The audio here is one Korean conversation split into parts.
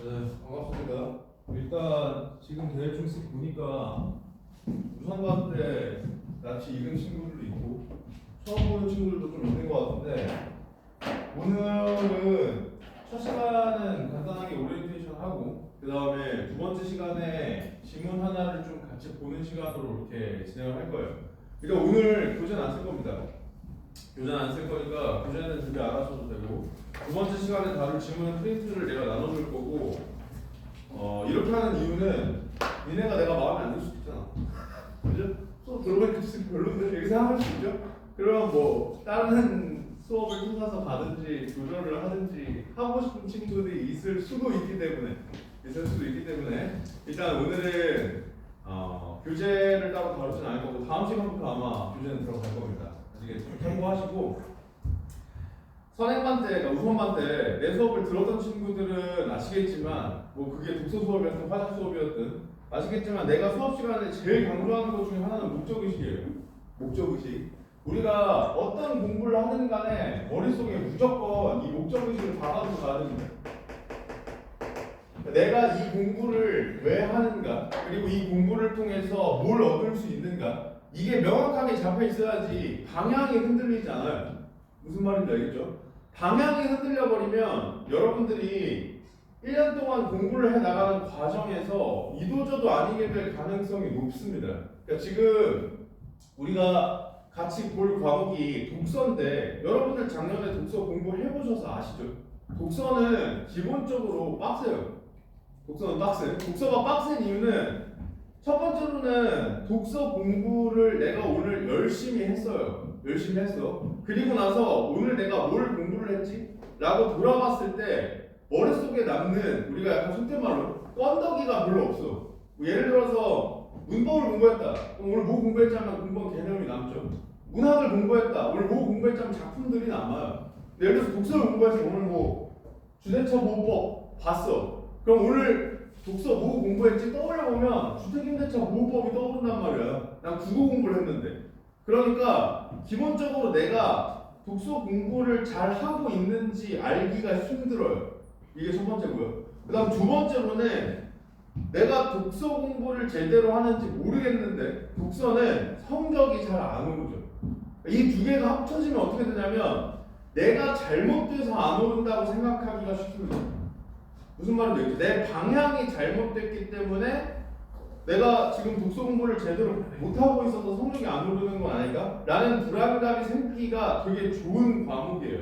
네, 반갑습니다. 일단 지금 대충씩 보니까 우상관 때 낯이 익은 친구들도 있고 처음 보는 친구들도 좀 있는 것 같은데 오늘은 첫 시간은 간단하게 오리엔테이션 하고 그 다음에 두 번째 시간에 지문 하나를 좀 같이 보는 시간으로 이렇게 진행을 할 거예요. 그러니까 오늘 교재는 안 쓸 겁니다. 교재는 안 쓸 거니까 교재는 준비 안 하셔도 되고 두 번째 시간에 다룰 지문 프린트를 내가 나눠줄 거고 이렇게 하는 이유는 니네가 내가 마음에 안 들 수도 있잖아. 그죠? 수업 들어보니까 진짜 별론데 이렇게 생각할 수 있죠? 그러면 뭐 다른 수업을 찾아서 가든지 조절을 하든지 하고 싶은 친구들이 있을 수도 있기 때문에 일단 오늘은 교재를 따로 다루진 않을 거고 다음 시간부터 아마 교재는 들어갈 겁니다. 아시겠죠? 참고하시고 선행반 때, 그러니까 우선반 때 내 수업을 들었던 친구들은 아시겠지만 뭐 그게 독서 수업이었든 화작 수업이었든 아시겠지만 내가 수업 시간에 제일 강조하는 것 중에 하나는 목적의식이에요. 목적의식. 우리가 어떤 공부를 하는 간에 머릿속에 무조건 이 목적의식을 박아두고 가야 됩니다. 내가 이 공부를 왜 하는가, 그리고 이 공부를 통해서 뭘 얻을 수 있는가, 이게 명확하게 잡혀 있어야지 방향이 흔들리지 않아요. 무슨 말인지 알겠죠? 방향이 흔들려 버리면 여러분들이 1년 동안 공부를 해 나가는 과정에서 이도저도 아니게 될 가능성이 높습니다. 그러니까 지금 우리가 같이 볼 과목이 독서인데 여러분들 작년에 독서 공부해 보셔서 아시죠? 독서는 기본적으로 빡세요. 독서는 빡세. 독서가 빡센 이유는 첫 번째로는 독서 공부를 내가 오늘 열심히 했어요. 열심히 했어. 그리고 나서 오늘 내가 뭘 공부를 했지? 라고 돌아봤을 때 머릿속에 남는 우리가 약간 속된 말로 꼰더기가 별로 없어. 뭐 예를 들어서 문법을 공부했다. 그럼 오늘 뭐 공부했지 하면 문법 개념이 남죠. 문학을 공부했다. 오늘 뭐 공부했지 하면 작품들이 남아요. 예를 들어서 독서를 공부해서 오늘 뭐 주제처 보호법 봤어. 그럼 오늘 독서 뭐 공부했지 떠올려보면 주택임대차 보호법이 떠오른단 말이야. 난 국어 공부를 했는데. 그러니까 기본적으로 내가 독서 공부를 잘 하고 있는지 알기가 힘들어요. 이게 첫 번째고요. 그 다음 두 번째로는 내가 독서 공부를 제대로 하는지 모르겠는데 독서는 성적이 잘 안 오르죠. 이 두 개가 합쳐지면 어떻게 되냐면 내가 잘못돼서 안 오른다고 생각하기가 쉽습니다. 무슨 말인지 알겠죠? 내 방향이 잘못됐기 때문에 내가 지금 독서 공부를 제대로 못하고 있어서 성적이 안 오르는 건 아닐까? 라는 불안감이 생기기가 되게 좋은 과목이에요.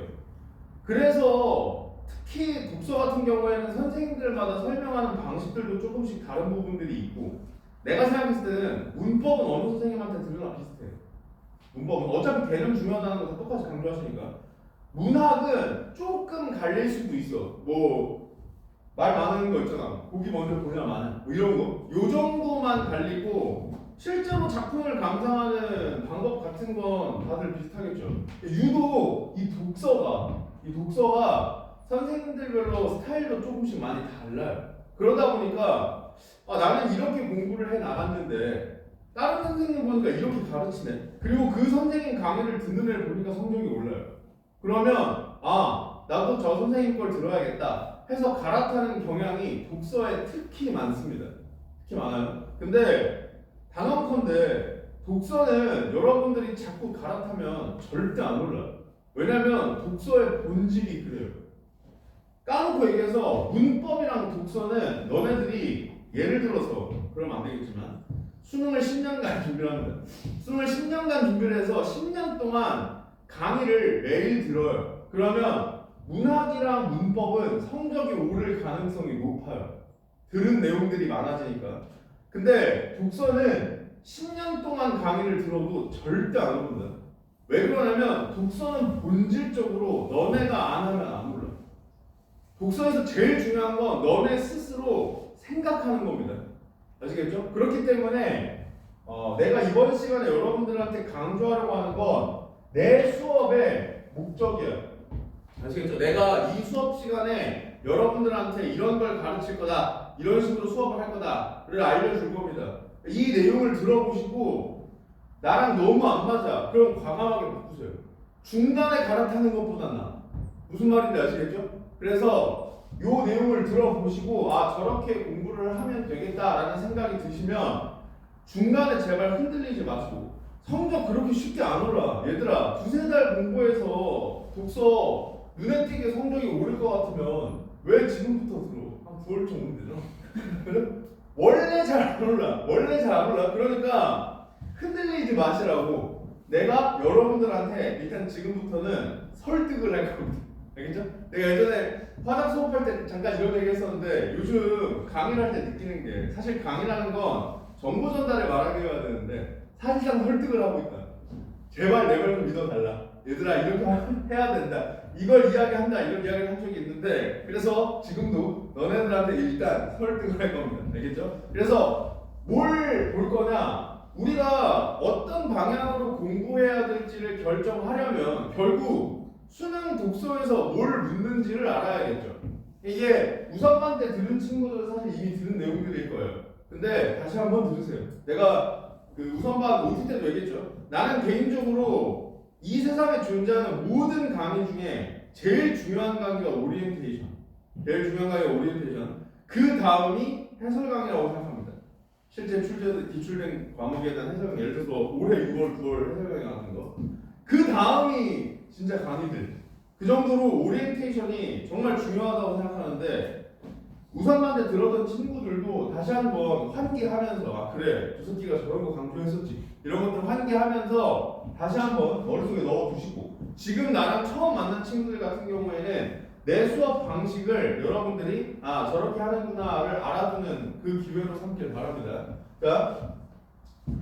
그래서 특히 독서 같은 경우에는 선생님들마다 설명하는 방식들도 조금씩 다른 부분들이 있고 내가 생각했을 때는 문법은 어느 선생님한테 들으나 비슷해요. 문법은 어차피 개념 중요하다는 거 다 똑같이 강조하시니까 문학은 조금 갈릴 수도 있어. 뭐 말 많은 거 있잖아. 보기 먼저 보냐 마냐 뭐 이런 거. 요 정도만 달리고 실제로 작품을 감상하는 방법 같은 건 다들 비슷하겠죠. 유독 이 독서가 선생님들별로 스타일도 조금씩 많이 달라요. 그러다 보니까 나는 이렇게 공부를 해 나갔는데 다른 선생님 보니까 이렇게 가르치네. 그리고 그 선생님 강의를 듣는 애를 보니까 성적이 올라요. 그러면 나도 저 선생님 걸 들어야겠다 해서 갈아타는 경향이 독서에 특히 많습니다. 특히 많아요. 근데 단언컨대 독서는 여러분들이 자꾸 갈아타면 절대 안 올라요. 왜냐면 독서의 본질이 그래요. 까놓고 얘기해서 문법이랑 독서는 너네들이 예를 들어서 그러면 안 되겠지만 수능을 10년간 준비를 합니다. 수능을 10년간 준비를 해서 10년 동안 강의를 매일 들어요. 그러면 문학이랑 문법은 성적이 오를 가능성이 높아요. 들은 내용들이 많아지니까. 근데 독서는 10년 동안 강의를 들어도 절대 안 오른다. 왜 그러냐면 독서는 본질적으로 너네가 안 하면 안 올라. 독서에서 제일 중요한 건 너네 스스로 생각하는 겁니다. 아시겠죠? 그렇기 때문에 내가 이번 시간에 여러분들한테 강조하려고 하는 건 내 수업의 목적이에요. 아시겠죠? 내가 이 수업 시간에 여러분들한테 이런 걸 가르칠 거다, 이런 식으로 수업을 할 거다를 알려줄 겁니다. 이 내용을 들어보시고 나랑 너무 안 맞아. 그럼 과감하게 바꾸세요. 중간에 갈아타는 것보다 나아. 무슨 말인지 아시겠죠? 그래서 요 내용을 들어보시고 아 저렇게 공부를 하면 되겠다라는 생각이 드시면 중간에 제발 흔들리지 마시고 성적 그렇게 쉽게 안 올라. 얘들아 두세 달 공부해서 독서 눈에 띄게 성적이 오를 것 같으면 왜 지금부터 들어? 한 9월쯤 오면 되잖아. 그래? 원래 잘 안 올라. 원래 잘 안 올라. 그러니까 흔들리지 마시라고 내가 여러분들한테 일단 지금부터는 설득을 할 겁니다. 알겠죠? 내가 예전에 화작 수업할 때 잠깐 이런 얘기 했었는데 요즘 강의를 할 때 느끼는 게 사실 강의라는 건 정보 전달을 말하게 해야 되는데 사실상 설득을 하고 있다. 제발 내 말 좀 믿어달라. 얘들아 이렇게 해야 된다. 이걸 이야기한다. 이런 이야기를 한 적이 있는데 그래서 지금도 너네들한테 일단 설득을 할 겁니다. 알겠죠? 그래서 뭘 볼 거냐? 우리가 어떤 방향으로 공부해야 될지를 결정하려면 결국 수능 독서에서 뭘 묻는지를 알아야겠죠. 이게 우선반 때 들은 친구들은 사실 이미 들은 내용들일 거예요. 근데 다시 한번 들으세요. 내가 그 우선반 OT 때도 얘기했죠. 나는 개인적으로 이 세상에 존재하는 모든 강의 중에 제일 중요한 강의가 오리엔테이션. 제일 중요한 강의가 오리엔테이션. 그 다음이 해설 강의라고 생각합니다. 실제 기출된 과목에 대한 해설 강의. 예를 들어서 올해 6월, 9월 해설 강의 나오는 거. 그 다음이 진짜 강의들. 그 정도로 오리엔테이션이 정말 중요하다고 생각하는데 우선반 때 들었던 친구들도 다시 한번 환기하면서 아 그래 조석기가 저런 거 강조했었지 이런 것들 환기하면서 다시 한번 머릿속에 넣어두시고 지금 나랑 처음 만난 친구들 같은 경우에는 내 수업 방식을 여러분들이 아 저렇게 하는구나를 알아두는 그 기회로 삼길 바랍니다. 자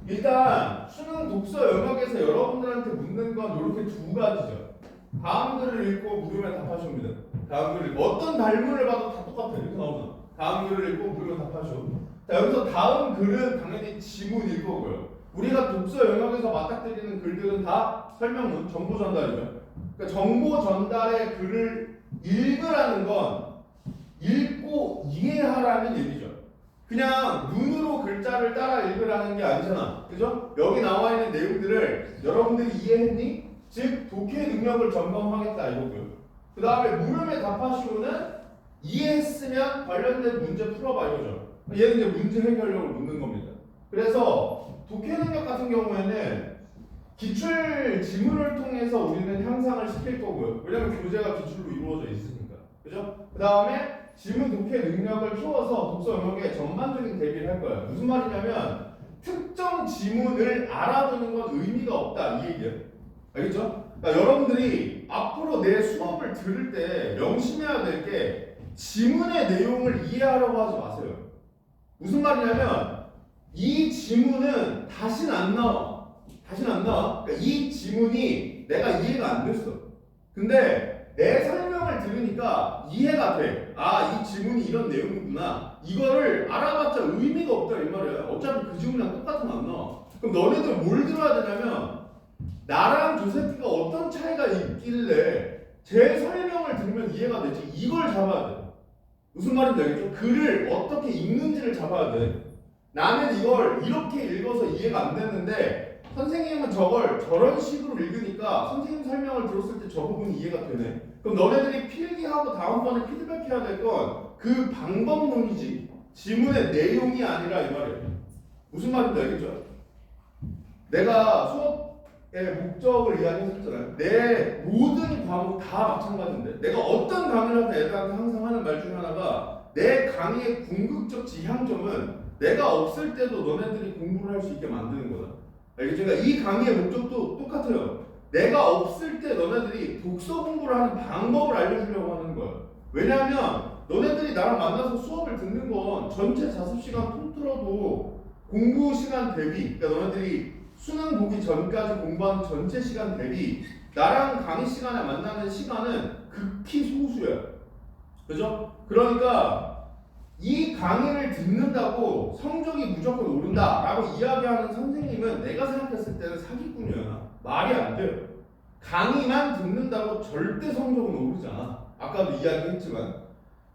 일단 수능 독서 영역에서 여러분들한테 묻는 건 이렇게 두 가지죠. 다음 글을 읽고 물으면 답하시면 됩니다. 다음 글을 읽고 어떤 달문을 봐도 다 똑같아요. 이렇게 나오잖아. 다음 글을 읽고 물으면 답하시오. 자 여기서 다음 글은 당연히 지문일 거고요. 우리가 독서 영역에서 맞닥뜨리는 글들은 다 설명문, 정보 전달이죠. 그러니까 정보 전달의 글을 읽으라는 건 읽고 이해하라는 얘기죠. 그냥 눈으로 글자를 따라 읽으라는 게 아니잖아. 그죠? 여기 나와 있는 내용들을 여러분들이 이해했니? 즉 독해 능력을 점검하겠다 이거고요. 그 다음에 물음에 답하시오는 이해했으면 관련된 문제 풀어봐 이거죠. 얘는 이제 문제 해결력을 묻는 겁니다. 그래서 독해 능력 같은 경우에는 기출 지문을 통해서 우리는 향상을 시킬 거고요. 왜냐면 교재가 기출로 이루어져 있으니까. 그죠? 그 다음에 지문 독해 능력을 키워서 독서 영역에 전반적인 대비를 할 거예요. 무슨 말이냐면 특정 지문을 알아두는 건 의미가 없다 이 얘기예요. 알겠죠? 그러니까 여러분들이 앞으로 내 수업을 들을 때 명심해야 될 게 지문의 내용을 이해하려고 하지 마세요. 무슨 말이냐면 이 지문은 다시는 안 나와. 다시는 안 나와. 그러니까 이 지문이 내가 이해가 안 됐어. 근데 내 설명을 들으니까 이해가 돼. 아, 이 지문이 이런 내용이구나. 이거를 알아봤자 의미가 없다 이 말이야. 어차피 그 지문이랑 똑같은 거 안 나와. 그럼 너네들 뭘 들어야 되냐면 나랑 조세피가 어떤 차이가 있길래 제 설명을 들으면 이해가 되지 이걸 잡아야 돼. 무슨 말인지 알겠죠? 글을 어떻게 읽는지를 잡아야 돼. 나는 이걸 이렇게 읽어서 이해가 안 됐는데 선생님은 저걸 저런 식으로 읽으니까 선생님 설명을 들었을 때 저 부분이 이해가 되네. 그럼 너네들이 필기하고 다음번에 피드백해야 될 건 그 방법론이지 지문의 내용이 아니라 이 말이에요. 무슨 말인지 알겠죠? 내가 수업의 목적을 이야기했었잖아요. 내 모든 과목 다 마찬가지인데 내가 어떤 강의를 할 때 애들한테 항상 하는 말 중에 하나가 내 강의의 궁극적 지향점은 내가 없을 때도 너네들이 공부를 할 수 있게 만드는 거다. 알겠죠? 그러니까 이 강의의 목적도 똑같아요. 내가 없을 때 너네들이 독서 공부를 하는 방법을 알려주려고 하는 거예요. 왜냐하면 너네들이 나랑 만나서 수업을 듣는 건 전체 자습 시간 통틀어도 공부 시간 대비, 그러니까 너네들이 수능 보기 전까지 공부한 전체 시간 대비 나랑 강의 시간에 만나는 시간은 극히 소수야. 그죠? 그러니까 이 강의를 듣는다고 성적이 무조건 오른다라고 이야기하는 선생님은 내가 생각했을 때는 사기꾼이야. 말이 안 돼요. 강의만 듣는다고 절대 성적은 오르지 않아. 아까도 이야기했지만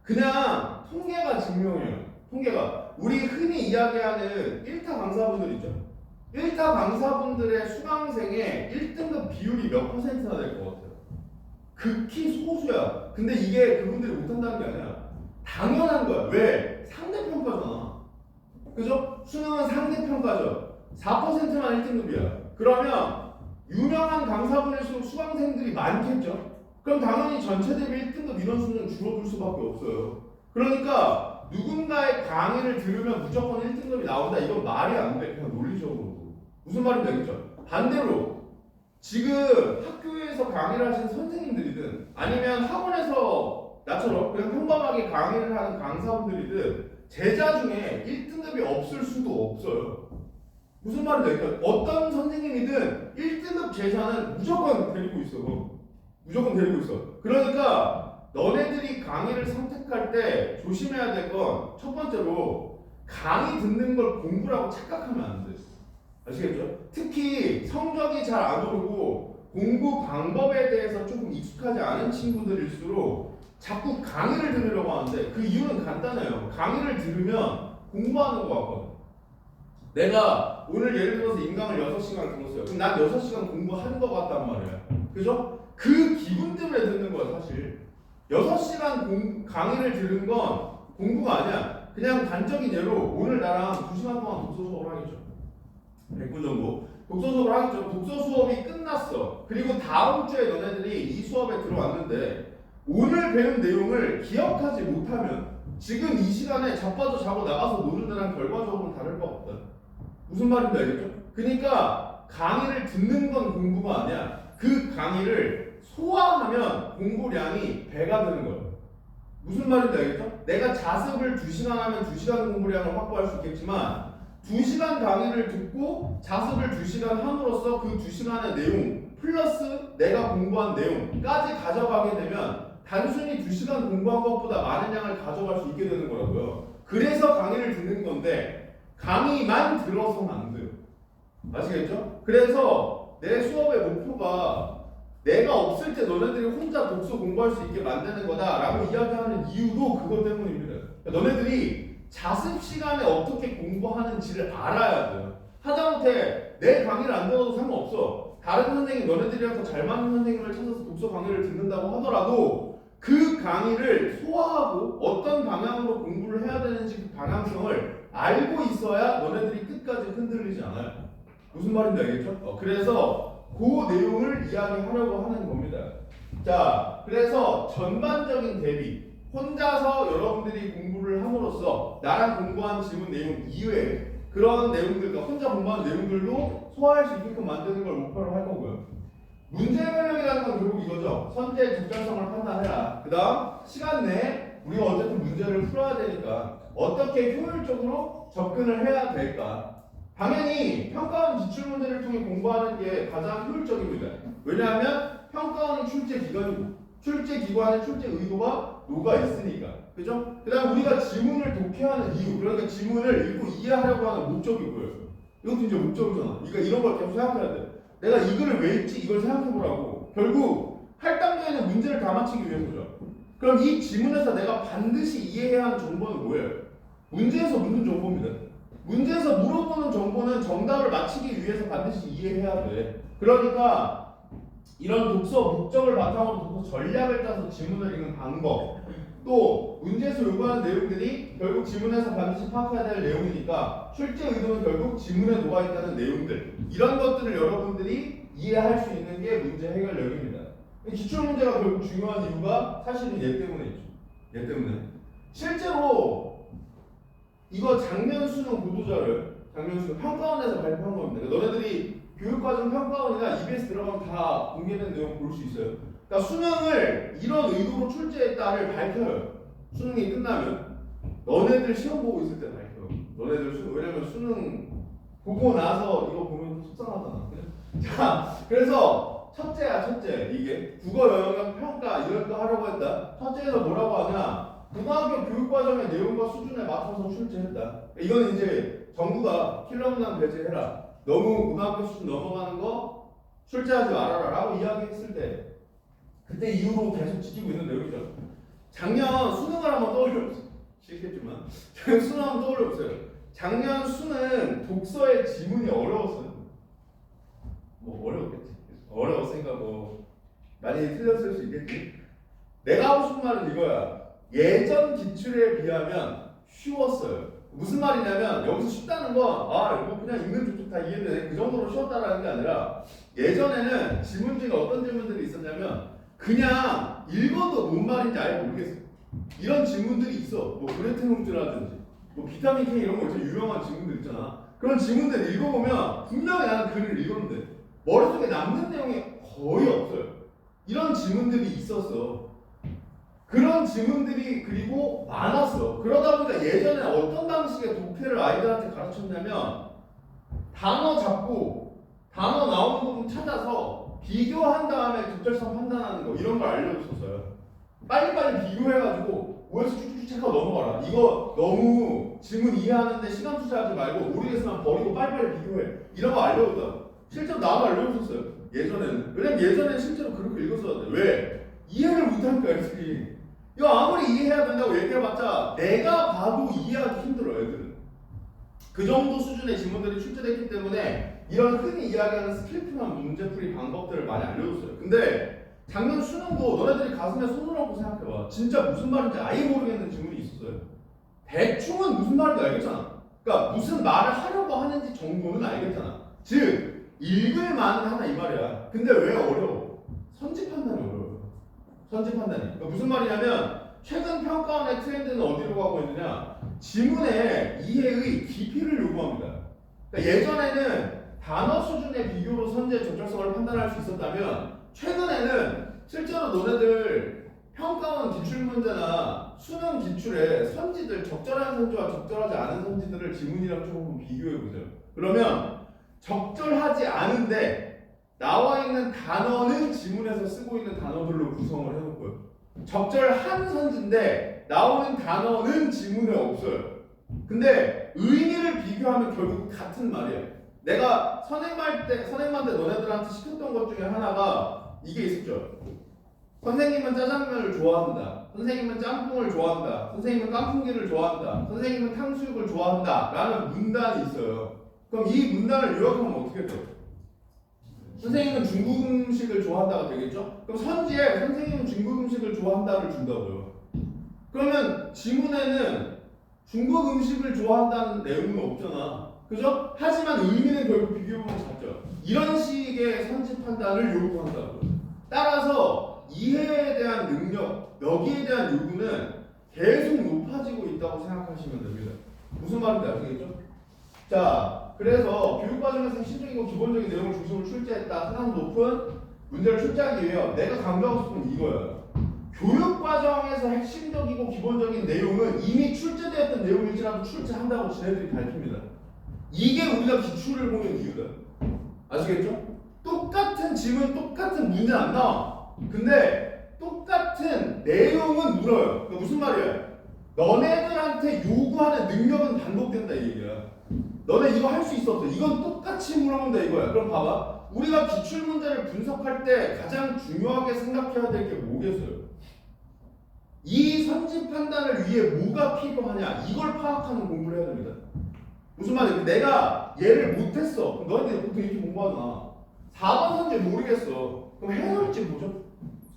그냥 통계가 증명해요. 통계가 우리 흔히 이야기하는 1타 강사분들 있죠. 1타 강사분들의 수강생의 1등급 비율이 몇 퍼센트나 될 것 같아요? 극히 소수야. 근데 이게 그분들이 못한다는 게 아니라 당연한 거야. 왜? 상대평가잖아. 그죠? 수능은 상대평가죠. 4%만 1등급이야. 그러면 유명한 강사분일수록 수강생들이 많겠죠? 그럼 당연히 전체 대비 1등급 인원수는 줄어들 수밖에 없어요. 그러니까 누군가의 강의를 들으면 무조건 1등급이 나온다. 이건 말이 안 돼. 그냥 논리적으로. 무슨 말인지 알겠죠? 반대로 지금 학교에서 강의를 하신 선생님들이든 아니면 학원에서 나처럼 그냥 평범하게 강의를 하는 강사분들이든 제자 중에 1등급이 없을 수도 없어요. 무슨 말인지 알겠죠? 어떤 선생님이든 1등급 제자는 무조건 데리고 있어. 무조건 데리고 있어. 그러니까 너네들이 강의를 선택할 때 조심해야 될 건 첫 번째로 강의 듣는 걸 공부라고 착각하면 안 돼. 아시겠죠? 특히 성적이 잘 안 오르고 공부 방법에 대해서 조금 익숙하지 않은 친구들일수록 자꾸 강의를 들으려고 하는데 그 이유는 간단해요. 강의를 들으면 공부하는 것 같거든. 내가 오늘 예를 들어서 인강을 6시간 들었어요. 그럼 난 6시간 공부하는 것 같단 말이야. 그죠? 그 기분 때문에 듣는 거야, 사실. 6시간 강의를 들은 건 공부가 아니야. 그냥 단적인 예로 오늘 나랑 2시간 동안 독서 수업을 하겠죠. 100분 정도. 독서 수업을 하겠죠. 독서 수업이 끝났어. 그리고 다음 주에 너네들이 이 수업에 들어왔는데 오늘 배운 내용을 기억하지 못하면 지금 이 시간에 자빠져 자고 나가서 노는 데랑 결과적으로는 다를 바 없다. 무슨 말인지 알겠죠? 그러니까 강의를 듣는 건 공부가 아니야. 그 강의를 소화하면 공부량이 배가 되는 거예요. 무슨 말인지 알겠죠? 내가 자습을 2시간 하면 2시간 공부량을 확보할 수 있겠지만 2시간 강의를 듣고 자습을 2시간 함으로써 그 2시간의 내용 플러스 내가 공부한 내용까지 가져가게 되면 단순히 2시간 공부한 것보다 많은 양을 가져갈 수 있게 되는 거라고요. 그래서 강의를 듣는 건데 강의만 들어서는 안 돼요. 아시겠죠? 그래서 내 수업의 목표가 내가 없을 때 너네들이 혼자 독서 공부할 수 있게 만드는 거다라고 이야기하는 이유도 그것 때문입니다. 너네들이 자습 시간에 어떻게 공부하는지를 알아야 돼요. 하다못해 내 강의를 안 들어도 상관없어. 다른 선생님, 너네들이랑 더 잘 맞는 선생님을 찾아서 독서 강의를 듣는다고 하더라도 그 강의를 소화하고 어떤 방향으로 공부를 해야 되는지 그 방향성을 알고 있어야 너네들이 끝까지 흔들리지 않아요. 무슨 말인지 알겠죠? 그래서 그 내용을 이야기하려고 하는 겁니다. 자, 그래서 전반적인 대비 혼자서 여러분들이 공부를 함으로써 나랑 공부한 지문 내용 이외에 그런 내용들, 그러니까 혼자 공부한 내용들도 소화할 수 있게끔 만드는 걸 목표로 할 거고요. 문제 해결력이라는 건 결국 이거죠. 선제의 적절성을 판단해라. 그 다음 시간 내에 우리가 어쨌든 문제를 풀어야 되니까 어떻게 효율적으로 접근을 해야 될까. 당연히 평가원 기출문제를 통해 공부하는 게 가장 효율적입니다. 왜냐하면 평가원은 출제 기관이고 출제 기관의 출제 의도가 녹아 있으니까. 그죠? 그 다음 우리가 지문을 독해하는 이유, 그러니까 지문을 읽고 이해하려고 하는 목적이 뭐예요? 이것도 이제 목적이잖아. 그러니까 이런 걸 계속 생각해야 돼. 내가 이 글을 왜 읽지? 이걸 생각해보라고. 결국 8단계에는 문제를 다 맞히기 위해서죠. 그럼 이 지문에서 내가 반드시 이해해야 하는 정보는 뭐예요? 문제에서 묻는 정보입니다. 문제에서 물어보는 정보는 정답을 맞히기 위해서 반드시 이해해야 돼. 그러니까 이런 독서 목적을 바탕으로 독서 전략을 짜서 지문을 읽는 방법, 또 문제에서 요구하는 내용들이 결국 지문에서 반드시 파악해야 될 내용이니까 출제 의도는 결국 지문에 녹아있다는 내용들, 이런 것들을 여러분들이 이해할 수 있는 게 문제 해결력입니다. 기출문제가 결국 중요한 이유가 사실은 얘 때문에 있죠. 얘 때문에 실제로 이거 작년 수능 보도자를 작년 수능 평가원에서 발표한 겁니다. 그러니까 너네들이 교육과정 평가원이나 EBS 들어가면 다 공개된 내용 볼 수 있어요. 그러니까 수능을 이런 의도로 출제했다를 밝혀요. 수능이 끝나면 너네들 시험 보고 있을 때 밝혀요. 너네들 수능, 왜냐면 수능 보고 나서 이거 보면 속상하잖아. 자, 그래서 첫째야 첫째. 이게 국어 영역 평가 이런 거 하려고 했다. 첫째에서 뭐라고 하냐? 고등학교 교육과정의 내용과 수준에 맞춰서 출제했다. 이거는 이제 정부가 킬러 문항 배제해라. 너무 고등학교 수준 넘어가는 거 출제하지 말아라 라고 이야기했을 때 그때 이후로 계속 지키고 있는 내용이죠. 작년 수능을 한번 떠올려보세요. 싫겠지만 수능 한번 떠올려보세요. 작년 수능 독서의 지문이 어려웠어요. 뭐 어려웠겠지. 어려웠으니까 뭐 많이 틀렸을 수 있겠지. 내가 하고 싶은 말은 이거야. 예전 기출에 비하면 쉬웠어요. 무슨 말이냐면 여기서 쉽다는 건 이거 그냥 읽는 쪽쪽 다 이해돼 그 정도로 쉬웠다라는 게 아니라 예전에는 지문중에 어떤 질문들이 있었냐면 그냥 읽어도 뭔 말인지 아예 모르겠어. 이런 질문들이 있어. 뭐 브레텐후르트라든지 뭐 비타민 K 이런 거 있잖아. 유명한 질문들 있잖아. 그런 질문들 읽어보면 분명히 나는 글을 읽었는데 머릿속에 남는 내용이 거의 없어요. 이런 질문들이 있었어. 그런 질문들이 그리고 많았어. 그러다 보니까 예전에 어떤 방식의 독해를 아이들한테 가르쳤냐면 단어 잡고 단어 나오는 부분 찾아서 비교한 다음에 적절성 판단하는 거 이런 걸 알려줬었어요. 빨리빨리 비교해가지고 OS 쭉쭉 체크하고 넘어가라. 이거 너무 질문 이해하는데 시간 투자하지 말고 모르겠으면 버리고 빨리빨리 비교해. 이런 거 알려줬다고. 실제로 나도 알려줬었어요. 예전에는. 왜냐면 예전에는 실제로 그렇게 읽었어야 돼. 왜? 이해를 못하니까 애들이. 이거 아무리 이해해야 된다고 얘기해봤자 내가 봐도 이해하기 힘들어 애들은. 그 정도 수준의 질문들이 출제됐기 때문에 이런 흔히 이야기하는 스크립트만 문제풀이 방법들을 많이 알려줬어요. 근데 작년 수능도 너네들이 가슴에 손을 얹고 생각해봐. 진짜 무슨 말인지 아예 모르겠는 질문이 있었어요. 대충은 무슨 말인지 알겠잖아. 그러니까 무슨 말을 하려고 하는지 정도는 알겠잖아. 즉 읽을 만은 하나 이 말이야. 근데 왜 어려워? 선지 판단이 어려워요. 선지 판단이. 그러니까 무슨 말이냐면 최근 평가원의 트렌드는 어디로 가고 있느냐? 지문의 이해의 깊이를 요구합니다. 그러니까 예전에는 단어 수준의 비교로 선지의 적절성을 판단할 수 있었다면 최근에는 실제로 너네들 평가원 기출문제나 수능 기출에 선지들 적절한 선지와 적절하지 않은 선지들을 지문이랑 조금 비교해보세요. 그러면 적절하지 않은데 나와 있는 단어는 지문에서 쓰고 있는 단어들로 구성을 해놓고요. 적절한 선지인데 나오는 단어는 지문에 없어요. 근데 의미를 비교하면 결국 같은 말이에요. 내가 선행만 때 너네들한테 시켰던 것 중에 하나가 이게 있었죠. 선생님은 짜장면을 좋아한다. 선생님은 짬뽕을 좋아한다. 선생님은 깐풍기를 좋아한다. 선생님은 탕수육을 좋아한다. 라는 문단이 있어요. 그럼 이 문단을 요약하면 어떻게 돼요? 선생님은 중국 음식을 좋아한다가 되겠죠? 그럼 선지에 선생님은 중국 음식을 좋아한다를 준다고요. 그러면 지문에는 중국 음식을 좋아한다는 내용은 없잖아. 그죠? 하지만 의미는 결국 비교해보면 같죠. 이런 식의 선지 판단을 요구한다고요. 따라서 이해에 대한 능력, 여기에 대한 요구는 계속 높아지고 있다고 생각하시면 됩니다. 무슨 말인지 아시겠죠? 자, 그래서 교육과정에서 핵심적이고 기본적인 내용을 중심으로 출제했다. 가장 높은 문제를 출제하기 위해 내가 강조하고 싶은 이거예요. 교육과정에서 핵심적이고 기본적인 내용은 이미 출제되었던 내용일지라도 출제한다고 지네들이 밝힙니다. 이게 우리가 기출을 보는 이유다. 아시겠죠? 똑같은 질문, 똑같은 문제 안 나와. 근데 똑같은 내용은 물어요. 그러니까 무슨 말이에요? 너네들한테 요구하는 능력은 반복된다 이 얘기야. 너네 이거 할 수 있었어. 이건 똑같이 물어본다 이거야. 그럼 봐봐. 우리가 기출 문제를 분석할 때 가장 중요하게 생각해야 될 게 뭐겠어요? 이 선지 판단을 위해 뭐가 필요하냐? 이걸 파악하는 공부를 해야 됩니다. 무슨 말이야? 내가 얘를 못했어. 그럼 너희들 보통 이렇게 공부하잖아. 4번 선지 모르겠어. 그럼 해설지 보죠.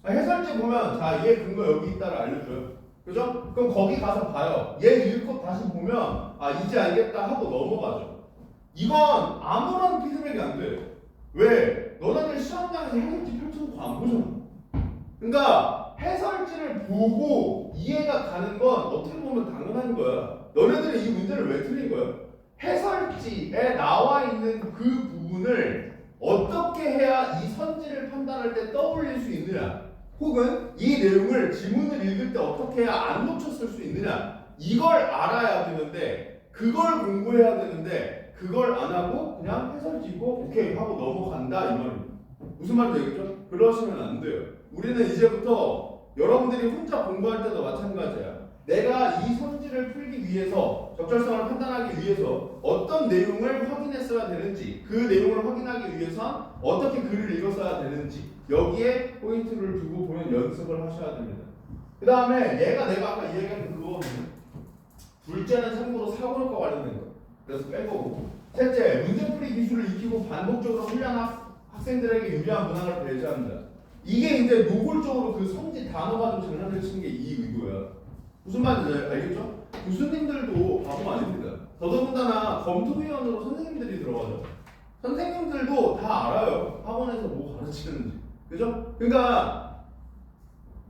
해설지 보면 자, 얘 근거 여기 있다를 알려줘요. 그죠? 그럼 거기 가서 봐요. 얘 읽고 다시 보면 이제 알겠다 하고 넘어가죠. 이건 아무런 피드백이 안 돼. 왜? 너네들 시험장에서 해설지 펼쳐놓고 안 보잖아. 그러니까 해설지를 보고 이해가 가는 건 어떻게 보면 당연한 거야. 너네들이 이 문제를 왜 틀린 거야? 해설지에 나와 있는 그 부분을 어떻게 해야 이 선지를 판단할 때 떠올릴 수 있느냐, 혹은 이 내용을 지문을 읽을 때 어떻게 해야 안 놓쳤을 수 있느냐, 이걸 알아야 되는데, 그걸 공부해야 되는데 그걸 안 하고 그냥 해설지 있고 오케이 하고 넘어간다 이 말입니다. 무슨 말인지 알겠죠? 그러시면 안 돼요. 우리는 이제부터 여러분들이 혼자 공부할 때도 마찬가지야. 내가 이 선지를 풀기 위해서, 적절성을 판단하기 위해서 어떤 내용을 확인했어야 되는지, 그 내용을 확인하기 위해선 어떻게 글을 읽었어야 되는지, 여기에 포인트를 두고 보는 연습을 하셔야 됩니다. 그 다음에 내가 아까 이야기한 그거는 둘째는 참고로 사고력과 관련된 거. 그래서 빼고, 셋째, 문제풀이 기술을 익히고 반복적으로 훈련한 학생들에게 유리한 문항을 배제합니다. 이게 이제 노골적으로 그 선지 단어가 좀 장난을 치는 게 이 의도야. 무슨 말인지 알겠죠? 교수님들도 바보가 아닙니다. 더더군다나 검토위원으로 선생님들이 들어가죠. 선생님들도 다 알아요. 학원에서 뭐 가르치는지. 그죠? 그러니까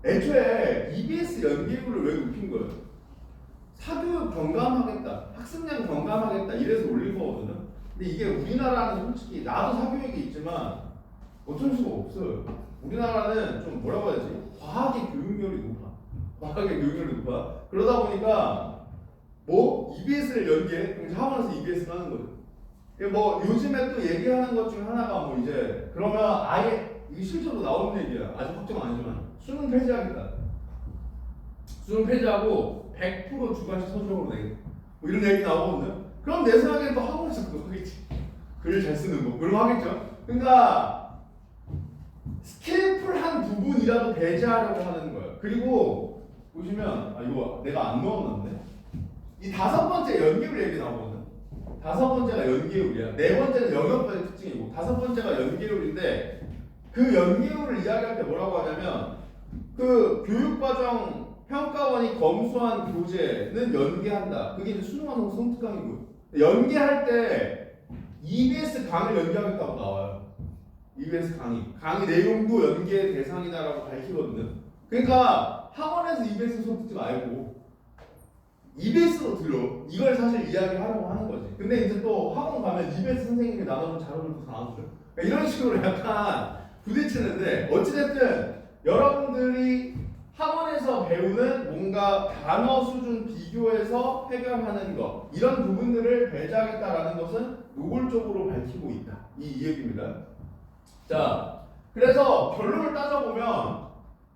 애초에 EBS 연계율을 왜 높인 거예요? 사교육 경감하겠다, 학습량 경감하겠다 이래서 올린 거거든요. 근데 이게 우리나라는 솔직히 나도 사교육이 있지만 어쩔 수가 없어요. 우리나라는 좀 뭐라고 해야지? 과학의 교육열이 높아. 과학의 교육열이 높아. 그러다 보니까 뭐 EBS를 연계, 학원에서 EBS 하는 거죠. 뭐 요즘에 또 얘기하는 것 중에 하나가 뭐 이제 그러면 아예 이게 실제로 나오는 얘기야. 아직 확정 아니지만 수능 폐지하겠다. 수능 폐지하고 100% 주관식 선정으로 내겠다. 뭐 이런 얘기 나오거든요. 그럼 내 생각에는 또 학원에서 그거 하겠지. 글 잘 쓰는 거. 그런 거 하겠죠. 그러니까 스킬풀한 부분이라도 배제하려고 하는 거예요. 그리고 보시면 이거 내가 안 넣어놨네. 이 5번째 연계율 얘기 나오거든. 5번째가 연계율이야. 4번째는 영역별의 특징이고 5번째가 연계율인데 그 연계율을 이야기할 때 뭐라고 하냐면 그 교육과정 평가원이 검수한 교재는 연계한다. 그게 이제 수능 완성 성특강이고요. 연계할 때 EBS 강을 연계하겠다고 나와요. EBS 강의 내용도 연계 대상이다라고 밝히거든요. 그러니까 학원에서 EBS 수업 듣지 말고 EBS로 들어. 이걸 사실 이야기하려고 하는 거지. 근데 이제 또 학원 가면 EBS 선생님이 나눠준 자료들도 다 나눠줘요. 그러니까 이런 식으로 약간 부딪히는데 어찌됐든 여러분들이 학원에서 배우는 뭔가 단어 수준 비교해서 해결하는 것 이런 부분들을 배제하겠다라는 것은 노골적으로 밝히고 있다. 이 얘기입니다. 자, 그래서 결론을 따져보면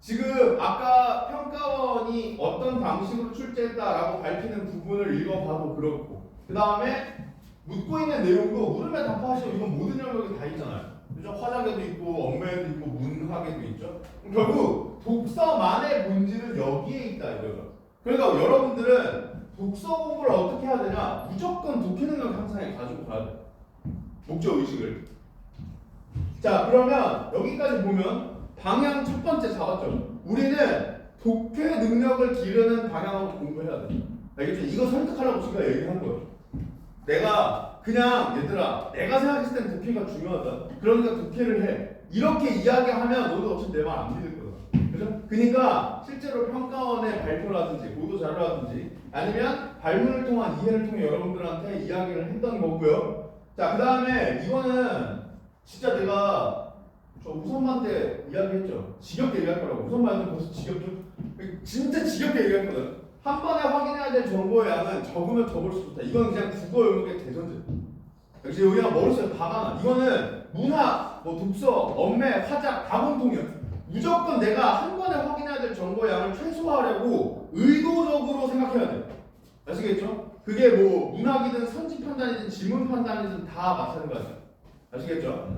지금 아까 평가원이 어떤 방식으로 출제했다라고 밝히는 부분을 읽어봐도 그렇고 그 다음에 묻고 있는 내용도 물으면 답하시오. 이건 모든 영역에 다 있잖아요. 그죠? 화자계도 있고 언매도 있고 문학에도 있죠. 결국 독서만의 본질은 여기에 있다 이거죠. 그러니까 여러분들은 독서 공부를 어떻게 해야 되냐? 무조건 독해 능력 향상에 가지고 가야 돼. 목적 의식을. 자, 그러면 여기까지 보면 방향 첫 번째 잡았죠. 우리는 독해 능력을 기르는 방향으로 공부해야 돼. 알겠죠? 이거 설득하려고 제가 얘기한 거예요. 내가 그냥 얘들아 내가 생각했을 땐 독해가 중요하다. 그러니까 독해를 해. 이렇게 이야기하면 너도 어차피 내 말 안 믿을 거다. 그죠? 그러니까 실제로 평가원의 발표라든지 보도 자료라든지 아니면 발문을 통한 이해를 통해 여러분들한테 이야기를 했던 거고요. 자, 그 다음에 이거는 진짜 내가 저 우선반 때 이야기했죠. 지겹게 얘기할 거라고. 우선반은 벌써 지겹죠? 진짜 지겹게 얘기했거든. 한 번에 확인해야 될 정보의 양은 적으면 적을수록 좋다. 이건 그냥 국어 영역의 대전제. 역시 우리가 머릿속에 박아놔. 이거는 문학, 뭐 독서, 언매, 화작 다 공통이야. 무조건 내가 한 번에 확인해야 될 정보의 양을 최소화하려고 의도적으로 생각해야 돼. 아시겠죠? 그게 뭐 문학이든 선지 판단이든 지문 판단이든 다 마찬가지야. 아시겠죠?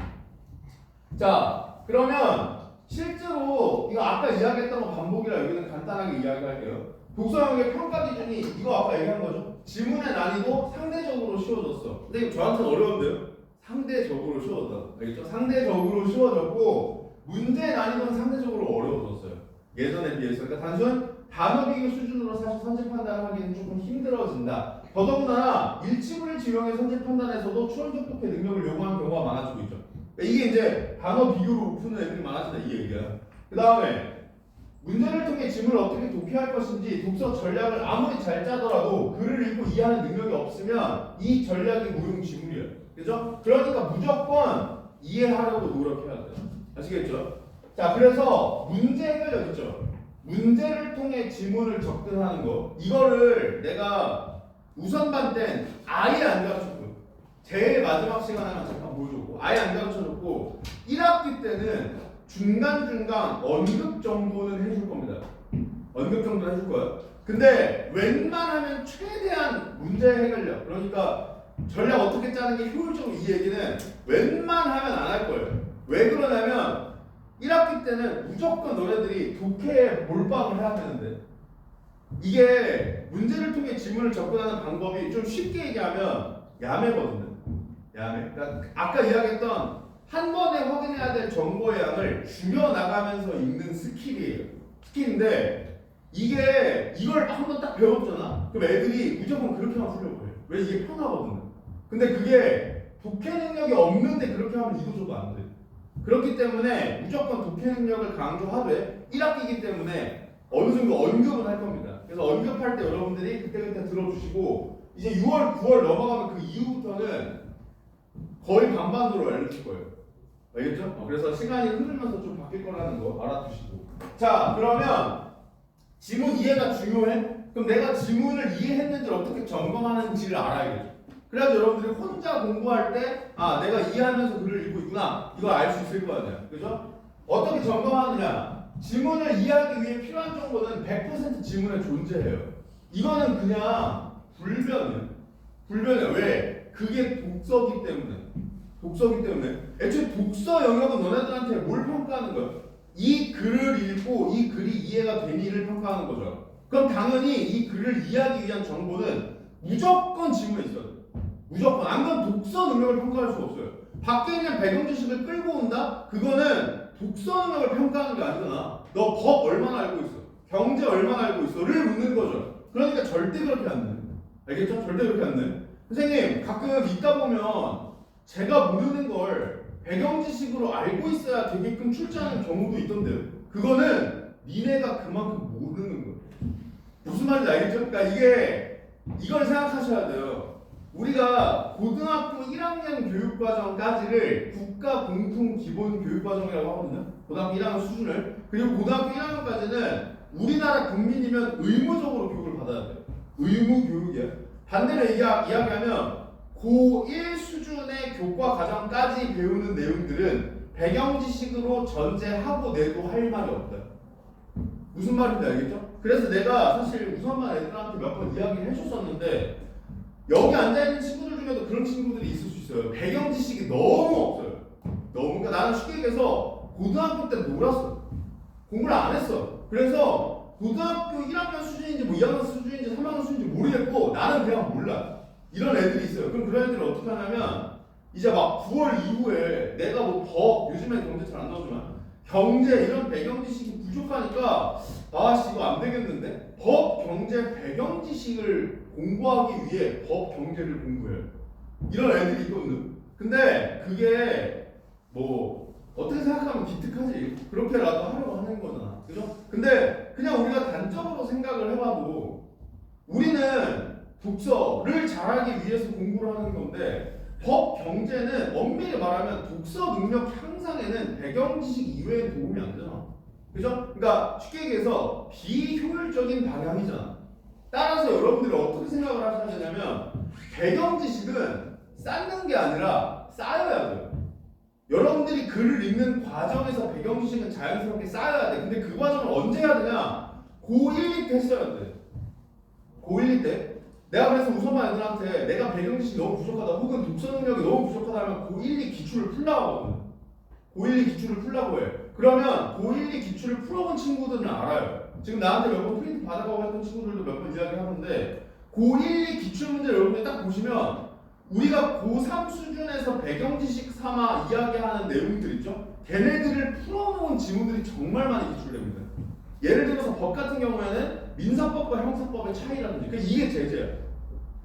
자, 그러면 실제로 이거 아까 이야기했던 거 반복이라 여기는 간단하게 이야기할게요. 독서 영역의 평가 기준이 이거 아까 얘기한 거죠. 지문의 난이도 상대적으로 쉬워졌어. 근데 이거 저한테는 어려운데요? 상대적으로 쉬워졌다. 알겠죠? 상대적으로 쉬워졌고 문제 난이도는 상대적으로 어려워졌어요. 예전에 비해서. 그러니까 단순 단어 비교 수준으로 사실 선지 판단을 하기는 조금 힘들어진다. 더더군다나 일치불일치 유형의 선지 판단에서도 추론적 독해 능력을 요구하는 경우가 많아지고 있죠. 그러니까 이게 이제 단어 비교로 푸는 애들이 많아진다 이 얘기야. 그 다음에 문제를 통해 지문을 어떻게 독해할 것인지 독서 전략을 아무리 잘 짜더라도 글을 읽고 이해하는 능력이 없으면 이 전략이 무용지물이에요. 그죠? 그러니까 무조건 이해하려고 노력해야 돼요. 아시겠죠? 자, 그래서 문제 해결력 있죠? 문제를 통해 지문을 접근하는 거 이거를 내가 우선반 땐 아예 안 가르쳤고요. 제일 마지막 시간에만 잠깐 보여줬고 아예 안 가르쳐줬고 1학기 때는 중간중간 언급 정도는 해줄 겁니다. 언급 정도는 해줄 거예요. 근데 웬만하면 최대한 문제 해결력 그러니까 전략 어떻게 짜는 게 효율적으로 이 얘기는 웬만하면 안 할 거예요. 왜 그러냐면 1학기 때는 무조건 너네들이 독해에 몰빵을 해야 되는데 이게 문제를 통해 지문을 접근하는 방법이 좀 쉽게 얘기하면 야매거든요. 야매. 그러니까 아까 이야기했던 한 번에 확인해야 될 정보의 양을 줄여나가면서 읽는 스킬이에요. 스킬인데 이걸 한번 딱 배웠잖아. 그럼 애들이 무조건 그렇게만 풀려고 해. 왜? 이게 편하거든. 근데 그게 독해 능력이 없는데 그렇게 하면 이도저도 안 돼. 그렇기 때문에 무조건 독해 능력을 강조하되 1학기이기 때문에 어느 정도 언급은 할 겁니다. 그래서 언급할 때 여러분들이 그때그때 들어주시고 이제 6월, 9월 넘어가면 그 이후부터는 거의 반반으로 알려줄 거예요. 알겠죠? 그래서 시간이 흐르면서 좀 바뀔 거라는 거 알아두시고. 자, 그러면 지문 이해가 중요해? 그럼 내가 지문을 이해했는지 어떻게 점검하는지를 알아야겠죠. 그래야지 여러분들이 혼자 공부할 때 아, 내가 이해하면서 글을 읽고 있구나 이거 알 수 있을 거 아니야. 그죠? 어떻게 점검하느냐. 지문을 이해하기 위해 필요한 정보는 100% 지문에 존재해요. 이거는 그냥 불변이야. 왜? 그게 독서기 때문에. 애초에 독서 영역은 너네들한테 뭘 평가하는 거야? 이 글을 읽고 이 글이 이해가 되니를 평가하는 거죠. 그럼 당연히 이 글을 이해하기 위한 정보는 무조건 지문에 있어야 돼. 무조건. 안 그러면 독서 능력을 평가할 수 없어요. 밖에 있는 배경 지식을 끌고 온다? 그거는 독서 능력을 평가하는 게 아니잖아. 너 법 얼마나 알고 있어? 경제 얼마나 알고 있어?를 묻는 거죠. 그러니까 절대 그렇게 안 돼. 알겠죠? 절대 그렇게 안 돼. 선생님 가끔 있다 보면 제가 모르는 걸 배경 지식으로 알고 있어야 되게끔 출제하는 경우도 있던데요. 그거는 니네가 그만큼 모르는 거예요. 무슨 말인지 알겠죠? 그러니까 이걸 생각하셔야 돼요. 우리가 고등학교 1학년 교육과정까지를 국가 공통 기본 교육과정이라고 하거든요. 고등학교 1학년 수준을. 그리고 고등학교 1학년까지는 우리나라 국민이면 의무적으로 교육을 받아야 돼요. 의무 교육이야. 반대로 이야기하면 고1 수준의 교과 과정까지 배우는 내용들은 배경 지식으로 전제하고 내도 할 말이 없다. 무슨 말인지 알겠죠? 그래서 내가 사실 우선만 애들한테 몇 번 이야기를 해줬었는데 여기 앉아있는 친구들 중에도 그런 친구들이 있을 수 있어요. 배경 지식이 너무 없어요. 그러니까 나는 쉽게 얘기해서 고등학교 때 놀았어. 공부를 안 했어. 그래서 고등학교 1학년 수준인지 뭐 2학년 수준인지 3학년 수준인지 모르겠고 나는 그냥 몰라. 이런 애들이 있어요. 그럼 그런 애들을 어떻게 하냐면 이제 막 9월 이후에 내가 뭐 법, 요즘엔 경제 잘 안 나오지만 경제 이런 배경 지식이 부족하니까 아씨 이거 안 되겠는데 법, 경제, 배경 지식을 공부하기 위해 법, 경제를 공부해요. 이런 애들이 있거든요. 근데 그게 뭐 어떻게 생각하면 기특하지. 그렇게라도 하려고 하는 거잖아. 그죠? 근데 그냥 우리가 단적으로 생각을 해봐도 우리는 독서를 잘하기 위해서 공부를 하는 건데 법, 경제는 엄밀히 말하면 독서 능력 향상에는 배경 지식 이외에 도움이 안 되잖아. 그죠? 그러니까 쉽게 얘기해서 비효율적인 방향이잖아. 따라서 여러분들이 어떻게 생각을 하셔야 되냐면 배경 지식은 쌓는 게 아니라 쌓여야 돼요. 여러분들이 글을 읽는 과정에서 배경 지식은 자연스럽게 쌓여야 돼. 근데 그 과정을 언제 해야 되냐? 고1, 2 때 했어야 돼. 고1, 2 때. 내가 그래서 우선반 애들한테 내가 배경 지식이 너무 부족하다 혹은 독서 능력이 너무 부족하다 하면 고1, 2 기출을 풀라고 하거든. 고1, 2 기출을 풀라고 해. 그러면 고1, 2 기출을 풀어본 친구들은 알아요. 지금 나한테 몇 번 프린트 받아가고 했던 친구들도 몇 번 이야기하는데 고1, 2 기출 문제 여러분들 딱 보시면 우리가 고3 수준에서 배경 지식 삼아 이야기하는 내용들 있죠? 걔네들을 풀어놓은 지문들이 정말 많이 기출됩니다. 예를 들어서 법 같은 경우에는 민사법과 형사법의 차이라든지 이게 제재야.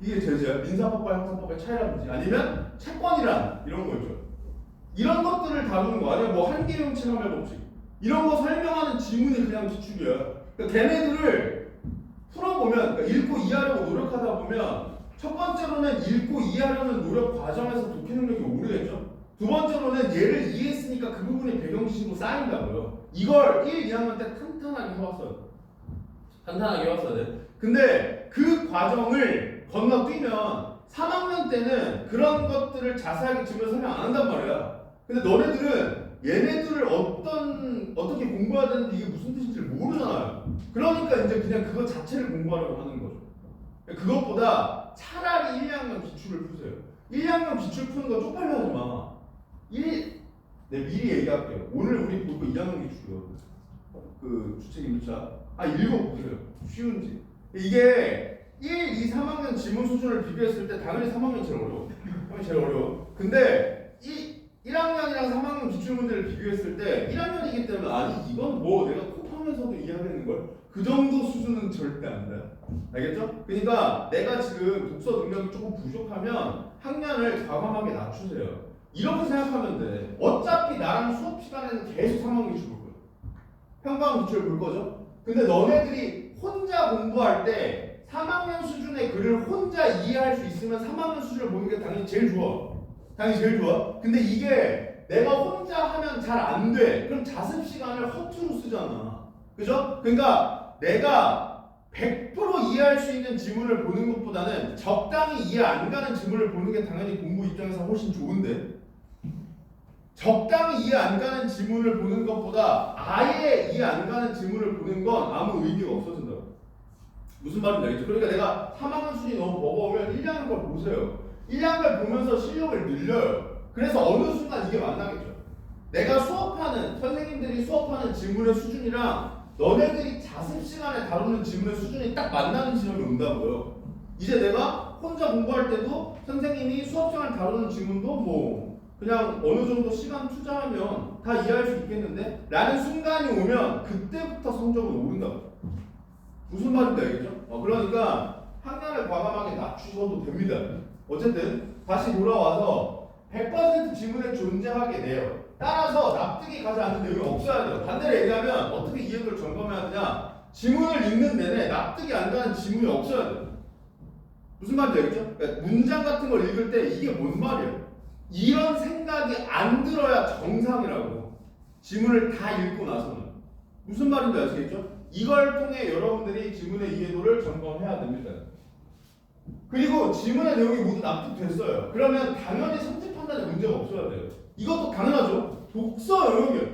민사법과 형사법의 차이라든지 아니면 채권이란 이런 거 있죠. 이런 것들을 다루는 거 아니면 뭐 한계형 체감의 법칙 이런 거 설명하는 지문이 그냥 기출이야. 그러니까 걔네들을 풀어보면 그러니까 읽고 이해하려고 노력하다 보면 첫 번째로는 읽고 이해하려는 노력 과정에서 독해 능력이 오르겠죠. 두 번째로는 얘를 이해했으니까 그 부분이 배경 지식으로 쌓인다고요. 이걸 1, 2학년 때 탄탄하게 해왔어야 돼. 근데 그 과정을 건너뛰면 3학년 때는 그런 것들을 자세하게 지금 설명 안 한단 말이야. 근데 너네들은 얘네들을 어떻게 공부해야 되는지 이게 무슨 뜻인지 모르잖아요. 그러니까 이제 그냥 그거 자체를 공부하려고 하는 거죠. 그것보다 차라리 1, 2학년 기출을 푸세요. 1, 2학년 기출 푸는 거 쪽팔려 하지 마. 네, 미리 얘기할게요. 오늘 우리 보고 2학년 기출이요. 그 주책임차. 읽어보세요. 쉬운지. 이게 1, 2, 3학년 지문 수준을 비교했을 때 당연히 3학년 제일 어려워. 근데 1학년이랑 3학년 기출 문제를 비교했을 때 1학년이기 때문에 아니 이건 뭐 내가 코판 수업하면서도 이해하겠는 걸? 그 정도 수준은 절대 안 돼. 알겠죠? 그러니까 내가 지금 독서 능력이 조금 부족하면 학년을 과감하게 낮추세요. 이렇게 생각하면 돼. 어차피 나랑 수업 시간에는 계속 3학년 기출 볼 거야. 평가원 기출 볼 거죠? 근데 너네들이 혼자 공부할 때 3학년 수준의 글을 혼자 이해할 수 있으면 3학년 수준을 보는 게 당연히 제일 좋아. 당연히 제일 좋아. 근데 이게 내가 혼자 하면 잘 안 돼. 그럼 자습 시간을 허투루 쓰잖아. 그죠? 그러니까 내가 100% 이해할 수 있는 지문을 보는 것보다는 적당히 이해 안 가는 지문을 보는 게 당연히 공부 입장에서 훨씬 좋은데, 적당히 이해 안 가는 지문을 보는 것보다 아예 이해 안 가는 지문을 보는 건 아무 의미가 없어진다. 무슨 말인지 알겠죠? 그러니까 내가 3학년 수준이 너무 버거우면 1학년 걸 보세요. 1학년 걸 보면서 실력을 늘려요. 그래서 어느 순간 이게 만나겠죠. 내가 수업하는, 선생님들이 수업하는 지문의 수준이랑 너네들이 자습 시간에 다루는 지문의 수준이 딱 만나는 지점이 온다고요. 이제 내가 혼자 공부할 때도 선생님이 수업 시간에 다루는 지문도 뭐 그냥 어느 정도 시간 투자하면 다 이해할 수 있겠는데? 라는 순간이 오면 그때부터 성적은 오른다고. 무슨 말인지 알겠죠? 그러니까 학년을 과감하게 낮추셔도 됩니다. 어쨌든 다시 돌아와서 100% 지문에 존재하게 돼요. 따라서 납득이 가지 않는 내용이 없어야 돼요. 반대로 얘기하면 어떻게 이해도를 점검해야 되냐? 지문을 읽는 내내 납득이 안 가는 지문이 없어야 돼요. 무슨 말인지 알겠죠? 그러니까 문장 같은 걸 읽을 때 이게 뭔 말이에요? 이런 생각이 안 들어야 정상이라고. 지문을 다 읽고 나서는. 무슨 말인지 아시겠죠? 이걸 통해 여러분들이 지문의 이해도를 점검해야 됩니다. 그리고 지문의 내용이 모두 납득됐어요. 그러면 당연히 선택 판단에 문제가 없어야 돼요. 이것도 당연하죠. 독서 영역이에요.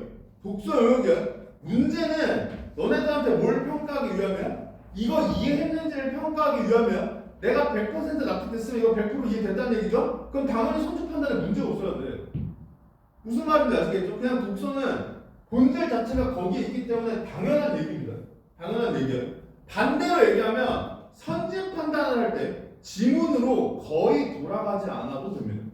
독서 영역이에요. 문제는 너네들한테 뭘 평가하기 위함이야? 이거 이해했는지를 평가하기 위함이야? 내가 100% 납득됐으면 이거 100% 이해됐다는 얘기죠? 그럼 당연히 선택 판단에 문제가 없어야 돼. 무슨 말인지 아시겠죠? 그냥 독서는 본질 자체가 거기에 있기 때문에 당연한 얘기입니다. 당연한 얘기예요. 반대로 얘기하면 선지 판단을 할 때 지문으로 거의 돌아가지 않아도 됩니다.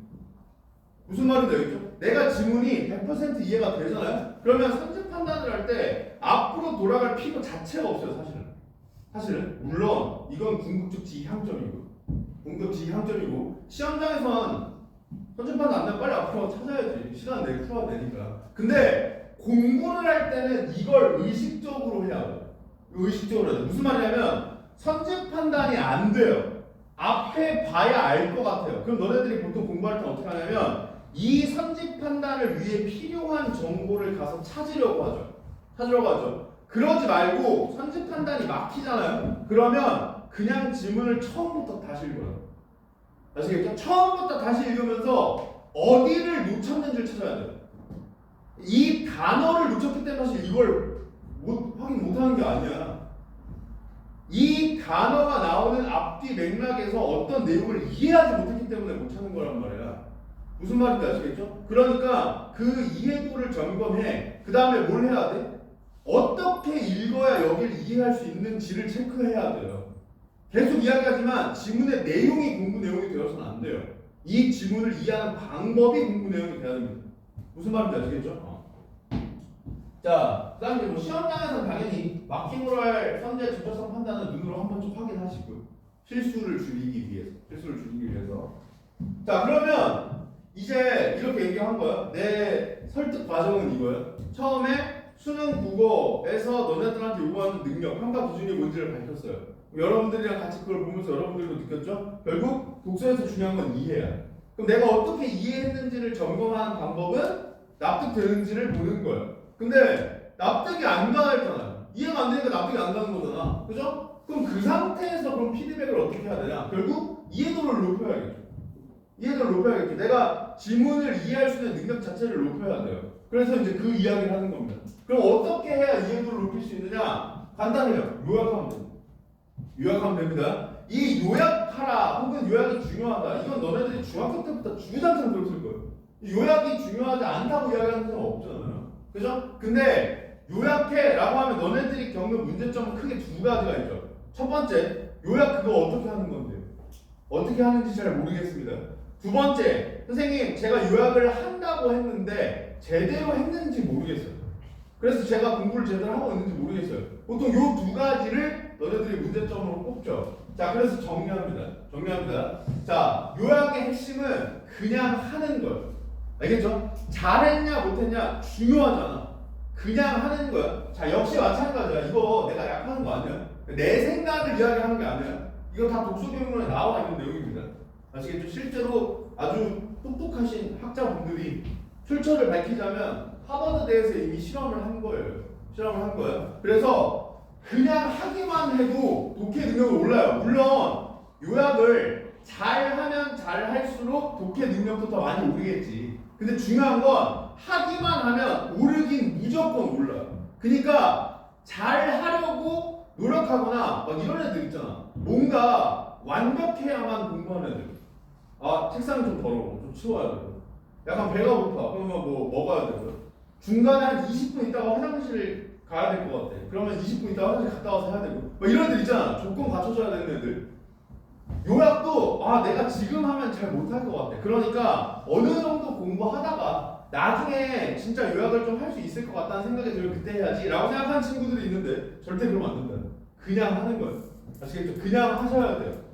무슨 말인지 알겠죠? 내가 지문이 100% 이해가 되잖아요? 그러면 선지 판단을 할 때 앞으로 돌아갈 필요 자체가 없어요, 사실은. 물론 이건 궁극적 지향점이고 시험장에선 선지 판단 안 되면 빨리 앞으로 찾아야지. 시간 내고 풀어야 되니까. 근데 공부를 할 때는 이걸 의식적으로 해야 돼요. 의식적으로 해야 돼요. 무슨 말이냐면 선지 판단이 안 돼요. 앞에 봐야 알 것 같아요. 그럼 너네들이 보통 공부할 때 어떻게 하냐면 이 선지 판단을 위해 필요한 정보를 가서 찾으려고 하죠. 그러지 말고 선지 판단이 막히잖아요. 그러면 그냥 지문을 처음부터 다시 읽어요. 아시겠죠? 처음부터 다시 읽으면서 어디를 놓쳤는지를 찾아야 돼요. 이 단어를 놓쳤기 때문에 사실 이걸 확인 못하는 게 아니야. 이 단어가 나오는 앞뒤 맥락에서 어떤 내용을 이해하지 못했기 때문에 못 찾는 거란 말이야. 무슨 말인지 아시겠죠? 그러니까 그 이해도를 점검해. 그 다음에 뭘 해야 돼? 어떻게 읽어야 여기를 이해할 수 있는지를 체크해야 돼요. 계속 이야기하지만 지문의 내용이 공부 내용이 되어서는 안 돼요. 이 지문을 이해하는 방법이 공부 내용이 돼야 됩니다. 무슨 말인지 아시겠죠? 자, 그 다음에 뭐 시험장에서는 당연히 마킹으로 할 선제 적절성 판단은 눈으로 한 번씩 확인하시고요. 실수를 줄이기 위해서. 자, 그러면 이제 이렇게 얘기한 거야. 내 설득 과정은 이거야. 처음에 수능 국어에서 너네들한테 요구하는 능력, 평가 기준이 뭔지를 밝혔어요. 여러분들이랑 같이 그걸 보면서 여러분들도 느꼈죠? 결국 독서에서 중요한 건 이해야. 그럼 내가 어떻게 이해했는지를 점검하는 방법은 납득되는지를 보는 거예요. 근데 납득이 안 가잖아요. 이해가 안 되니까 납득이 안 가는 거잖아. 그죠? 그럼 그 상태에서 그럼 피드백을 어떻게 해야 되냐? 결국 이해도를 높여야겠죠. 내가 지문을 이해할 수 있는 능력 자체를 높여야 돼요. 그래서 이제 그 이야기를 하는 겁니다. 그럼 어떻게 해야 이해도를 높일 수 있느냐? 간단해요. 요약하면 됩니다. 이 요약하라 혹은 요약이 중요하다. 이건 너네들이 중학교 때부터 주구장창 들었을 거예요. 요약이 중요하지 않다고 이야기하는 사람 없잖아요. 그죠? 근데 요약해라고 하면 너네들이 겪는 문제점은 크게 두 가지가 있죠. 첫 번째, 요약 그거 어떻게 하는 건데요? 어떻게 하는지 잘 모르겠습니다. 두 번째, 선생님 제가 요약을 한다고 했는데 제대로 했는지 모르겠어요. 그래서 제가 공부를 제대로 하고 있는지 모르겠어요. 보통 요 두 가지를 너네들이 문제점으로 꼽죠. 자, 그래서 정리합니다. 자, 요약의 핵심은 그냥 하는 거예요. 알겠죠? 잘했냐 못했냐 중요하잖아. 그냥 하는 거야. 자, 역시 마찬가지야. 이거 내가 약하는 거 아니야. 내 생각을 이야기하는 게 아니야. 이거 다 독서교육론에 나와 있는 내용입니다. 아시겠죠? 실제로 아주 똑똑하신 학자분들이 출처를 밝히자면 하버드대에서 이미 실험을 한 거예요. 그래서 그냥 하기만 해도 독해 능력이 올라요. 물론 요약을 잘하면 잘할수록 독해 능력도 더 많이 오르겠지. 근데 중요한 건 하기만 하면 오르긴 무조건 올라요. 그러니까 잘하려고 노력하거나 막 이런 애들 있잖아. 뭔가 완벽해야만 공부하는 애들. 아, 책상이 좀 더러워. 좀 치워야 돼. 약간 배가 고파. 그러면 뭐 먹어야 되고요. 중간에 한 20분 있다가 화장실 가야 될 것 같아. 그러면 20분 있다가 화장실 갔다 와서 해야 되고. 뭐 이런 애들 있잖아. 조건 갖춰줘야 되는 애들. 요약도 내가 지금 하면 잘 못할 것 같아. 그러니까 어느 정도 공부하다가 나중에 진짜 요약을 좀 할 수 있을 것 같다는 생각이 들면 그때 해야지 라고 생각하는 친구들이 있는데 절대 그러면 안 된다. 그냥 하는 거예요. 아시겠죠? 그냥 하셔야 돼요.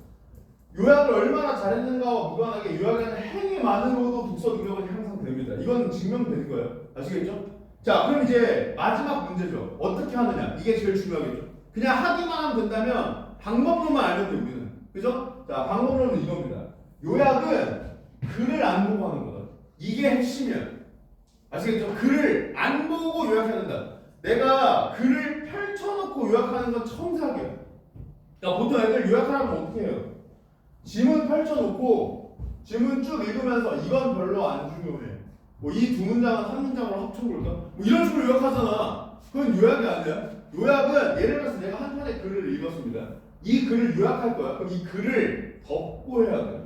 요약을 얼마나 잘했는가와 무관하게 요약하는 행위만으로도 독서 능력은 향상됩니다. 이건 증명되는 거예요. 아시겠죠? 자, 그럼 이제 마지막 문제죠. 어떻게 하느냐. 이게 제일 중요하겠죠. 그냥 하기만 하면 된다면 방법론만 알면 돼, 우리는. 그죠? 자, 방법론은 이겁니다. 요약은 글을 안 보고 하는 거다. 이게 핵심이야. 아시겠죠? 글을 안 보고 요약해야 된다. 내가 글을 펼쳐놓고 요약하는 건 청사기야. 그러니까 보통 애들 요약하려면 어떻게 해요? 지문 펼쳐놓고 지문 쭉 읽으면서 이건 별로 안 중요해. 뭐 이 두 문장은 한 문장으로 합쳐볼까? 뭐 이런 식으로 요약하잖아. 그건 요약이 아니야. 요약은 예를 들어서 내가 한 편의 글을 읽었습니다. 이 글을 요약할 거야. 그럼 이 글을 덮고 해야 돼.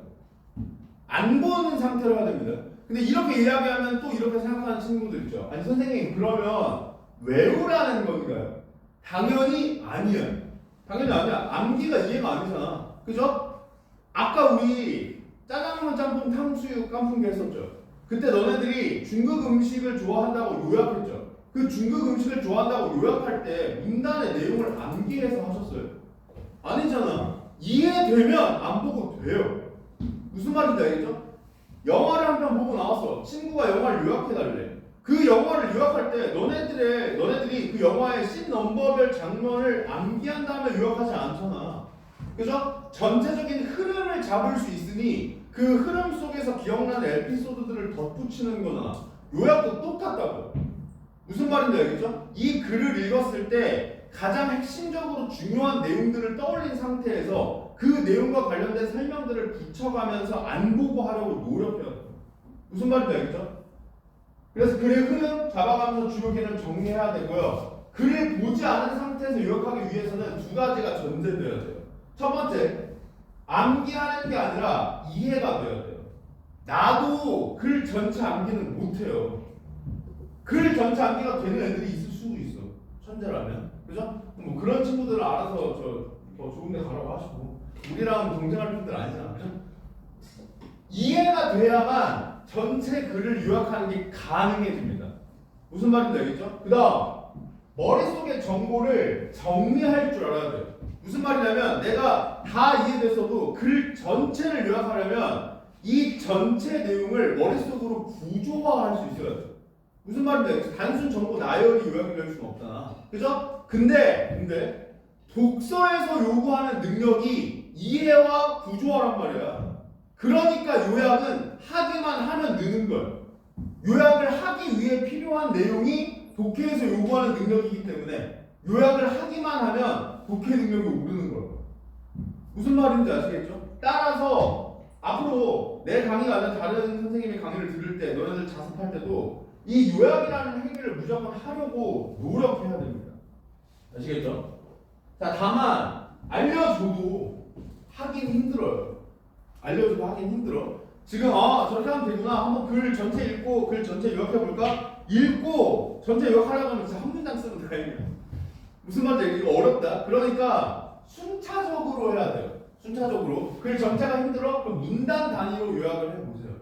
안 보는 상태로 해야 됩니다. 근데 이렇게 이야기하면 또 이렇게 생각하는 친구들 있죠. 아니 선생님 그러면 외우라는 건가요? 당연히 아니야. 당연히 아니야. 암기가 이해가 아니잖아. 그죠? 아까 우리 짜장면, 짬뽕, 탕수육, 깐풍기 했었죠. 그때 너네들이 중국 음식을 좋아한다고 요약했죠. 그 중국 음식을 좋아한다고 요약할 때 문단의 내용을 암기해서 하셨어요? 아니잖아. 이해되면 안 보고 돼요. 무슨 말인지 알겠죠? 영화를 한 편 보고 나왔어. 친구가 영화를 요약해달래. 그 영화를 요약할 때 너네들이 그 영화의 씬 넘버별 장면을 암기한 다음에 요약하지 않잖아. 그죠? 전체적인 흐름을 잡을 수 있으니 그 흐름 속에서 기억나는 에피소드들을 덧붙이는 거나 요약도 똑같다고요. 무슨 말인지 알겠죠? 이 글을 읽었을 때 가장 핵심적으로 중요한 내용들을 떠올린 상태에서 그 내용과 관련된 설명들을 붙여가면서 안 보고 하려고 노력해야 돼요. 무슨 말인지 알겠죠? 그래서 글의 흐름 잡아가면서 주요 개념 정리해야 되고요. 글을 보지 않은 상태에서 요약하기 위해서는 두 가지가 전제돼야 돼요. 첫 번째, 암기하는 게 아니라 이해가 돼야 돼요. 나도 글 전체 암기는 못해요. 글 전체 암기가 되는 애들이 있을 수도 있어. 천재라면. 그죠? 뭐 그런 친구들은 알아서 더 좋은 데 가라고 하시고 우리랑 경쟁할 분들 아니잖아. 그죠? 이해가 돼야만 전체 글을 요약하는 게 가능해집니다. 무슨 말인지 알겠죠? 그 다음 머릿속의 정보를 정리할 줄 알아야 돼요. 무슨 말이냐면 내가 다 이해됐어도 글 전체를 요약하려면 이 전체 내용을 머릿속으로 구조화할 수 있어야 돼요. 무슨 말인지 알겠죠? 단순 정보 나열이 요약이 될 수는 없잖아. 그죠? 근데 독서에서 요구하는 능력이 이해와 구조화란 말이야. 그러니까 요약은 하기만 하면 느는 거예요. 요약을 하기 위해 필요한 내용이 독해에서 요구하는 능력이기 때문에 요약을 하기만 하면 독해 능력이 오르는 거예요. 무슨 말인지 아시겠죠? 따라서 앞으로 내 강의가 아니라 다른 선생님의 강의를 들을 때 너네들 자습할 때도 이 요약이라는 행위를 무조건 하려고 노력해야 됩니다. 아시겠죠? 자, 다만 알려줘도 하긴 힘들어요. 알려줘도 하긴 힘들어. 지금 저렇게 하면 되구나. 한번 글 전체 읽고 글 전체 요약해볼까? 읽고 전체 요약하려고 하면 진짜 한 문장 쓰면 다행이야. 무슨 말인지 이거 어렵다. 그러니까 순차적으로 해야 돼요. 순차적으로. 글 전체가 힘들어? 그럼 문단 단위로 요약을 해보세요.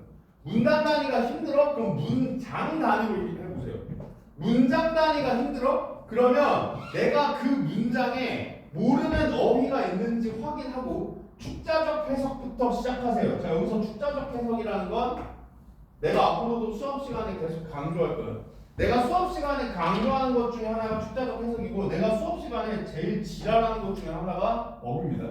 문단 단위가 힘들어? 그럼 문장 단위로 해보세요. 문장 단위가 힘들어? 그러면 내가 그 문장에 모르는 어휘가 있는지 확인하고 축자적 해석부터 시작하세요. 자, 여기서 축자적 해석이라는 건 내가 앞으로도 수업 시간에 계속 강조할 거예요. 내가 수업 시간에 강조하는 것 중에 하나가 축자적 해석이고, 내가 수업 시간에 제일 지랄하는 것 중에 하나가 어휘입니다.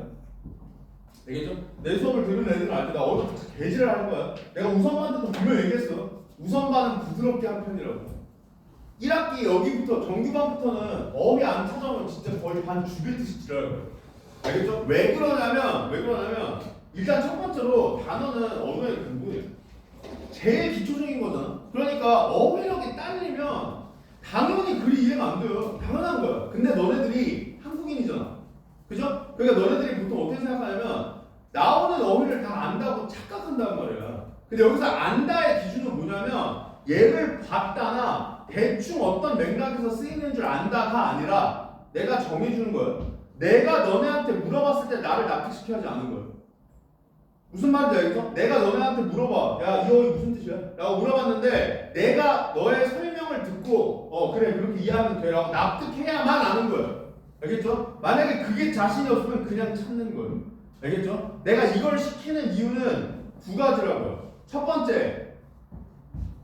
알겠죠? 내 수업을 들은 애들은 알 때 나 어제 개지랄하는 거야. 내가 우선반한테도 분명 얘기했어. 우선반은 부드럽게 한 편이라고. 1학기 여기부터 정규반부터는 어휘 안 찾아오면 진짜 거의 반 죽일듯이 지랄할 거야. 알겠죠? 왜 그러냐면 일단 첫 번째로 단어는 언어의 근본이에요. 제일 기초적인 거잖아. 그러니까 어휘력이 딸리면 당연히 글이 이해가 안 돼요. 당연한 거야. 근데 너네들이 한국인이잖아. 그죠? 그러니까 너네들이 보통 어떻게 생각하냐면 나오는 어휘를 다 안다고 착각한단 말이야. 근데 여기서 안다의 기준은 뭐냐면 얘를 봤다나 대충 어떤 맥락에서 쓰이는 줄 안다가 아니라 내가 정해주는 거야. 내가 너네한테 물어봤을 때 나를 납득시켜야 하지 않은 거야. 무슨 말인지 알겠어? 내가 너네한테 물어봐. 야, 이 어휘 무슨 뜻이야? 라고 물어봤는데 내가 너의 설명을 듣고 그래 그렇게 이해하면 돼 라고 납득해야만 아는 거야. 알겠죠? 만약에 그게 자신이 없으면 그냥 찾는 거예요. 알겠죠? 내가 이걸 시키는 이유는 두 가지라고요. 첫 번째,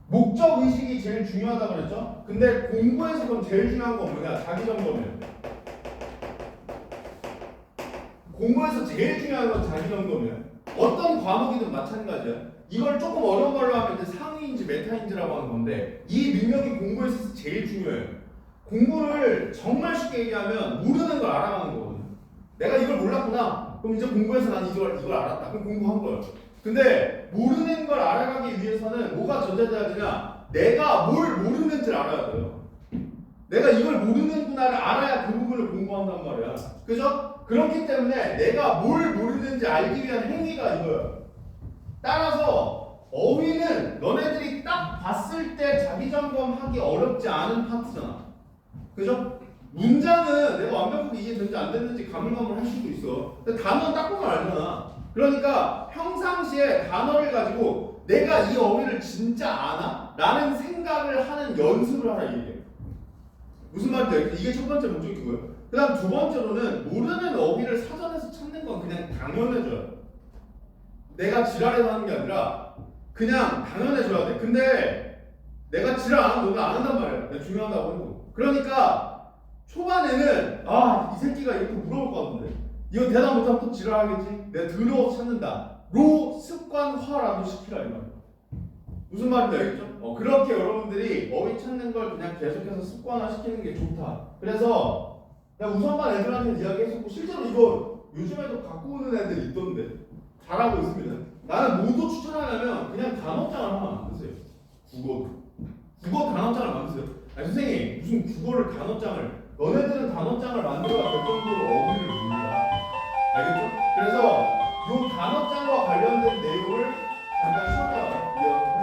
목적 의식이 제일 중요하다고 그랬죠? 근데 공부에서 그럼 제일 중요한 건 뭐냐? 자기 점검이에요. 공부에서 제일 중요한 건 자기 점검이에요. 어떤 과목이든 마찬가지야. 이걸 조금 어려운 걸로 하면 이제 상위인지 메타인지라고 하는 건데 이 능력이 공부에 있어서 제일 중요해요. 공부를 정말 쉽게 얘기하면 모르는 걸 알아가는 거거든요. 내가 이걸 몰랐구나. 그럼 이제 공부해서 난 이걸 알았다. 그럼 공부한 거예요. 근데 모르는 걸 알아가기 위해서는 뭐가 전제돼야 되냐? 내가 뭘 모르는지를 알아야 돼요. 내가 이걸 모르는구나를 알아야 그 부분을 공부한단 말이야. 그죠? 그렇기 때문에 내가 뭘 모르는지 알기 위한 행위가 이거예요. 따라서 어휘는 너네들이 딱 봤을 때 자기 점검하기 어렵지 않은 파트잖아. 그죠? 문장은 내가 완벽하게 이해되는지 안 됐는지 가물가물할 수도 있어. 근데 단어는 딱 보면 알잖아. 그러니까 평상시에 단어를 가지고 내가 이 어휘를 진짜 아나? 라는 생각을 하는 연습을 하라 이게. 무슨 말인지 알겠어? 이게 첫 번째 목적이고요. 그 다음 두 번째로는 모르는 어휘를 사전에서 찾는 건 그냥 당연해져요. 내가 지랄해서 하는 게 아니라 그냥 당연해져야 돼. 근데 내가 지랄 안 하면 너는 안 한단 말이야. 내가 중요하다고 해도. 그러니까 초반에는 이 새끼가 이렇게 물어볼 것 같은데 이거 대답 못하면 또 지랄하겠지. 내가 더러워서 찾는다. 로 습관화라도 시키라 이 말이야. 무슨 말인지 알겠죠? 그렇게 여러분들이 어휘 찾는 걸 그냥 계속해서 습관화 시키는 게 좋다. 그래서 내가 우선반 애들한테 이야기했었고 실제로 이거 요즘에도 갖고 오는 애들이 있던데 잘하고 있습니다. 나는 뭐도 추천하려면 그냥 단어장을 하나 만드세요. 국어 단어장을 만드세요. 아니 선생님 무슨 국어를 단어장을 너네들은 단어장을 만들어야 될 정도로 어휘를 모른다. 알겠죠? 그래서 이 단어장과 관련된 내용을 잠깐 쉬었다가 이어서